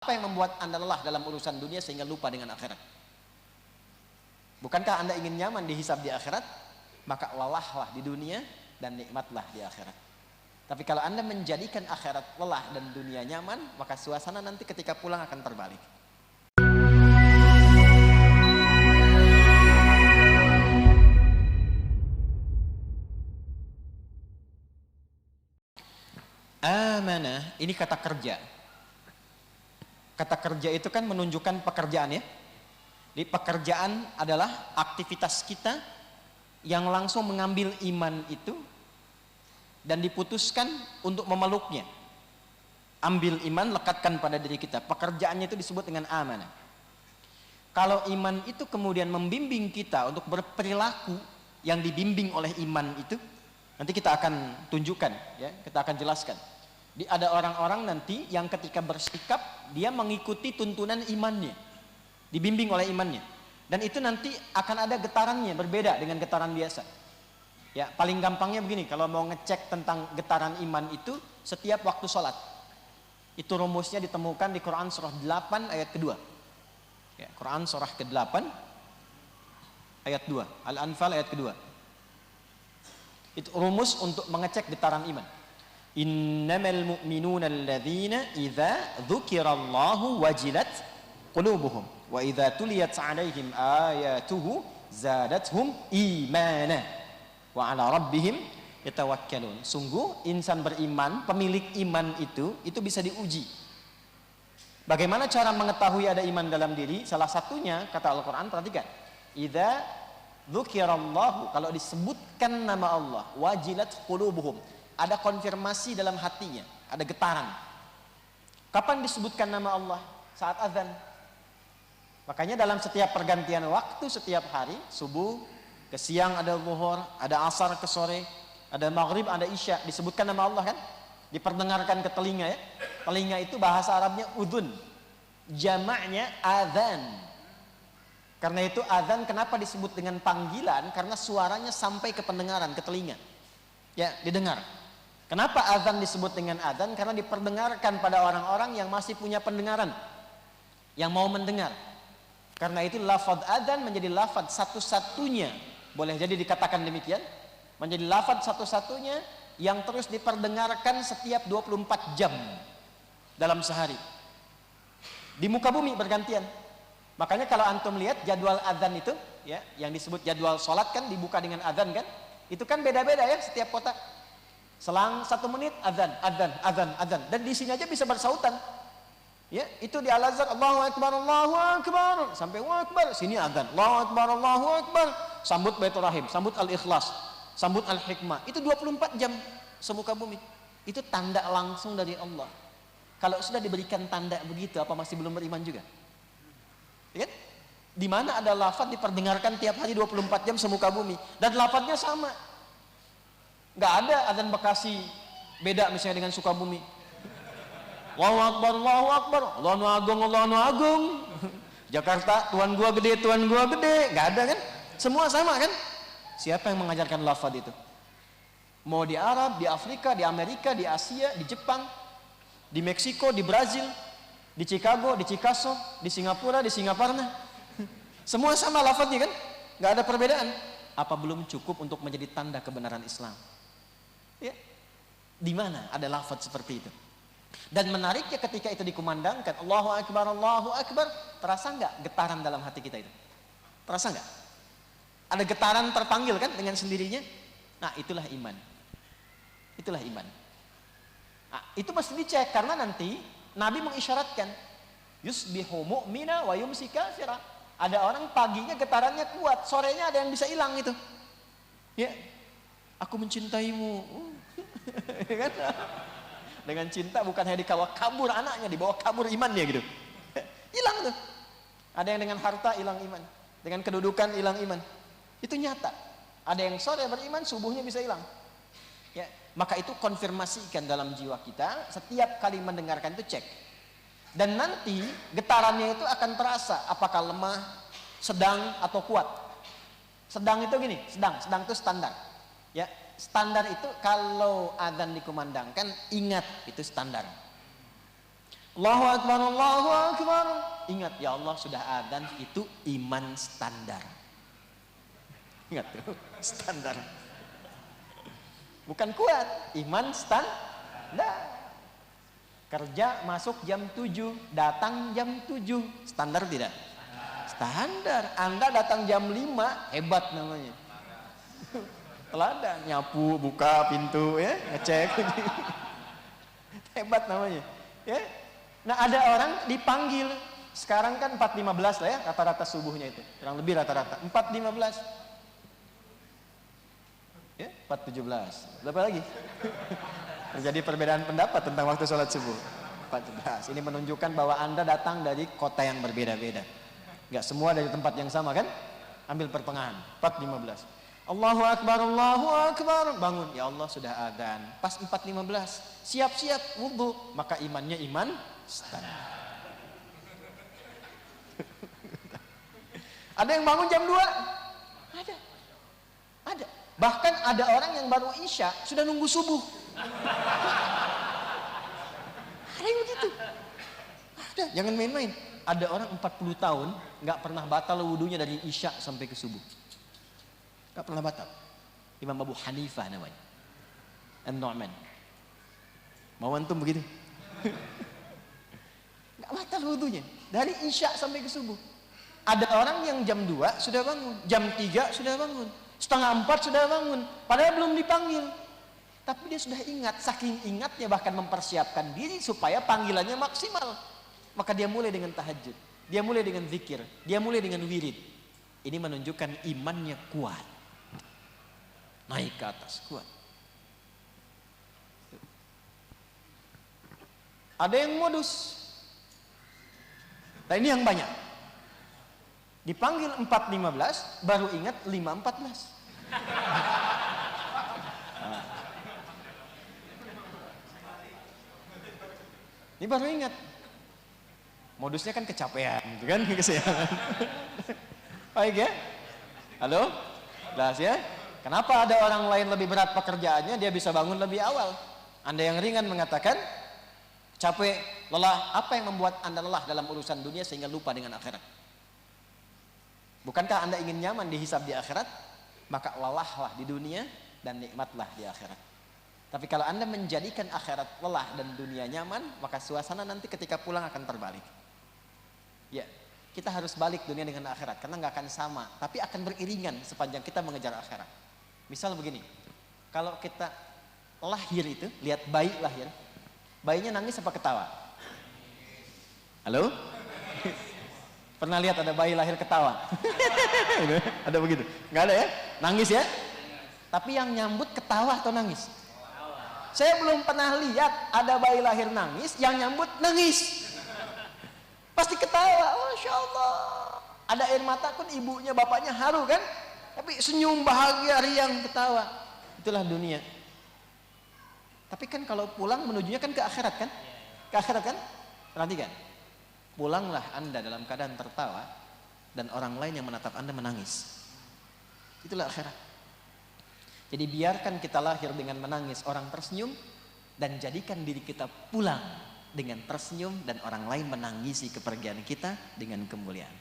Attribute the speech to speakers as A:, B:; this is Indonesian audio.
A: Apa yang membuat Anda lelah dalam urusan dunia sehingga lupa dengan akhirat? Bukankah Anda ingin nyaman dihisab di akhirat? Maka lelahlah di dunia dan nikmatlah di akhirat. Tapi kalau Anda menjadikan akhirat lelah dan dunia nyaman, maka suasana nanti ketika pulang akan terbalik. Amanah, ini kata kerja. Kata kerja itu kan menunjukkan pekerjaan ya. Di pekerjaan adalah aktivitas kita yang langsung mengambil iman itu dan diputuskan untuk memeluknya. Ambil iman, lekatkan pada diri kita. Pekerjaannya itu disebut dengan amanah. Kalau iman itu kemudian membimbing kita untuk berperilaku yang dibimbing oleh iman itu, nanti kita akan tunjukkan ya, kita akan jelaskan. Ada orang-orang nanti yang ketika bersikap dia mengikuti tuntunan imannya, dibimbing oleh imannya, dan itu nanti akan ada getarannya berbeda dengan getaran biasa. Ya, paling gampangnya begini, kalau mau ngecek tentang getaran iman itu setiap waktu sholat. Itu rumusnya ditemukan di Quran surah 8 ayat kedua. Ya, Quran surah ke-8 ayat 2, Al-Anfal ayat kedua. Itu rumus untuk mengecek getaran iman. Innamal mu'minuna alladzina idza dzukirallahu wajilat qulubuhum wa idza tuliyat 'alaihim ayatuhu zadatuhum imana wa 'ala rabbihim yatawakkalun. Sungguh insan beriman, pemilik iman itu bisa diuji. Bagaimana cara mengetahui ada iman dalam diri? Salah satunya kata Al-Qur'an, perhatikan. Idza dzukirallahu, kalau disebutkan nama Allah, wajilat qulubuhum, ada konfirmasi dalam hatinya, ada getaran. Kapan disebutkan nama Allah? Saat azan. Makanya dalam setiap pergantian waktu setiap hari, subuh ke siang ada zuhur, ada asar ke sore, ada maghrib, ada isya, disebutkan nama Allah kan? Diperdengarkan ke telinga ya. Telinga itu bahasa Arabnya udhun. Jamaknya azan. Karena itu azan kenapa disebut dengan panggilan? Karena suaranya sampai ke pendengaran, ke telinga. Ya, didengar. Kenapa azan disebut dengan azan? Karena diperdengarkan pada orang-orang yang masih punya pendengaran, yang mau mendengar. Karena itu lafaz azan menjadi lafaz satu-satunya, boleh jadi dikatakan demikian, menjadi lafaz satu-satunya yang terus diperdengarkan setiap 24 jam dalam sehari. Di muka bumi bergantian. Makanya kalau antum lihat jadwal azan itu, ya, yang disebut jadwal sholat kan dibuka dengan azan kan? Itu kan beda-beda ya setiap kota. Selang 1 menit azan, azan, azan, azan, dan di sini aja bisa bersautan. Ya, itu di Al-Azhar Allahu Akbar, Allahu Akbar, sampai Allahu Akbar, sini azan, Allahu Akbar, Allahu Akbar, sambut Baitur Rahim, sambut Al-Ikhlas, sambut Al-Hikmah. Itu 24 jam semuka bumi. Itu tanda langsung dari Allah. Kalau sudah diberikan tanda begitu, apa masih belum beriman juga? Ya kan? Di mana ada lafaz diperdengarkan tiap hari 24 jam semuka bumi, dan lafaznya sama. Nggak ada azan Bekasi beda misalnya dengan Sukabumi. Allahu Akbar, Allahu Akbar, Allahu Agung, Allahu Agung. Jakarta, Tuhan gua gede, Tuhan gua gede. Nggak ada kan? Semua sama kan? Siapa yang mengajarkan lafaz itu? Mau di Arab, di Afrika, di Amerika, di Asia, di Jepang, di Meksiko, di Brazil, di Chicago, di Chicago, di Singapura, di Singaparna. Semua sama lafaznya kan? Nggak ada perbedaan. Apa belum cukup untuk menjadi tanda kebenaran Islam? Ya, di mana ada lafaz seperti itu? Dan menariknya ketika itu dikumandangkan Allahu Akbar, Allahu Akbar, terasa nggak getaran dalam hati kita itu? Terasa nggak? Ada getaran terpanggil kan dengan sendirinya? Nah, itulah iman. Itulah iman. Nah, itu mesti dicek karena nanti Nabi mengisyaratkan yusbihu mu'mina wa yumsi kafira. Ada orang paginya getarannya kuat, sorenya ada yang bisa hilang itu. Ya, aku mencintaimu. Kan? Dengan cinta bukan hanya dibawa kabur anaknya, dibawa kabur imannya gitu. Hilang tuh. Ada yang dengan harta hilang iman, dengan kedudukan hilang iman. Itu nyata. Ada yang sore beriman, subuhnya bisa hilang. Ya, maka itu konfirmasikan dalam jiwa kita setiap kali mendengarkan itu cek. Dan nanti getarannya itu akan terasa apakah lemah, sedang atau kuat. Sedang itu gini, sedang itu standar. Ya, standar itu kalau azan dikumandangkan ingat itu standar. Allahu Akbar, Allahu Akbar. Ingat, ya Allah sudah adzan, itu iman standar. Ingat tuh, standar. Bukan kuat, iman standar. Kerja masuk jam 7, datang jam 7. Standar tidak? Standar. Anda datang jam 5, hebat namanya. Teladan, nyapu, buka pintu, ya, ngecek. Hebat namanya. Ya. Nah, ada orang dipanggil. Sekarang kan 4.15 lah ya, rata-rata subuhnya itu. Kurang lebih rata-rata. 4.15. Ya, 4.17. Berapa lagi? Terjadi perbedaan pendapat tentang waktu sholat subuh. 14. Ini menunjukkan bahwa Anda datang dari kota yang berbeda-beda. Enggak semua dari tempat yang sama kan? Ambil pertengahan. 4.15. Allahu Akbar, Allahu Akbar. Bangun, ya Allah sudah adzan. Pas 4.15. Siap-siap wudu. Maka imannya iman standar. Ada yang bangun jam 2? Ada. Ada. Bahkan ada orang yang baru isya sudah nunggu subuh. Ada yang begitu. Ada, jangan main-main. Ada orang 40 tahun nggak pernah batal wudunya dari isya sampai ke subuh. Nggak pernah batal. Imam Abu Hanifah namanya. An-Nu'man. Mau antum begitu? Nggak batal wudunya dari isya sampai ke subuh. Ada orang yang jam 2 sudah bangun, jam 3 sudah bangun, setengah 4 sudah bangun, padahal belum dipanggil. Tapi dia sudah ingat, saking ingatnya bahkan mempersiapkan diri supaya panggilannya maksimal. Maka dia mulai dengan tahajud, dia mulai dengan zikir, dia mulai dengan wirid. Ini menunjukkan imannya kuat. Naik ke atas, kuat. Ada yang modus. Nah, ini yang banyak. Dipanggil 4.15, baru ingat 5.14. Ini baru ingat. Modusnya kan kecapean, gitu kan? Kesiangan. Baik ya? Halo? Jelas ya? Kenapa ada orang lain lebih berat pekerjaannya, dia bisa bangun lebih awal? Anda yang ringan mengatakan, capek, lelah. Apa yang membuat Anda lelah dalam urusan dunia sehingga lupa dengan akhirat? Bukankah Anda ingin nyaman dihisab di akhirat? Maka lelahlah di dunia dan nikmatlah di akhirat. Tapi kalau Anda menjadikan akhirat lelah dan dunia nyaman, maka suasana nanti ketika pulang akan terbalik. Ya, kita harus balik dunia dengan akhirat karena nggak akan sama, tapi akan beriringan sepanjang kita mengejar akhirat. Misal begini, kalau kita lahir itu, lihat bayi lahir, bayinya nangis apa ketawa? Halo? Pernah lihat ada bayi lahir ketawa? Ada begitu? Nggak ada ya? Nangis ya? Tapi yang nyambut ketawa atau nangis? Saya belum pernah lihat ada bayi lahir nangis, yang nyambut nangis. Pasti ketawa, Masya Allah. Ada air mata pun ibunya, bapaknya haru kan? Tapi senyum bahagia, riang, ketawa. Itulah dunia. Tapi kan kalau pulang menujunya kan ke akhirat kan? Ke akhirat kan? Perhatikan. Pulanglah Anda dalam keadaan tertawa dan orang lain yang menatap Anda menangis. Itulah akhirat. Jadi biarkan kita lahir dengan menangis, orang tersenyum, dan jadikan diri kita pulang dengan tersenyum dan orang lain menangisi kepergian kita dengan kemuliaan.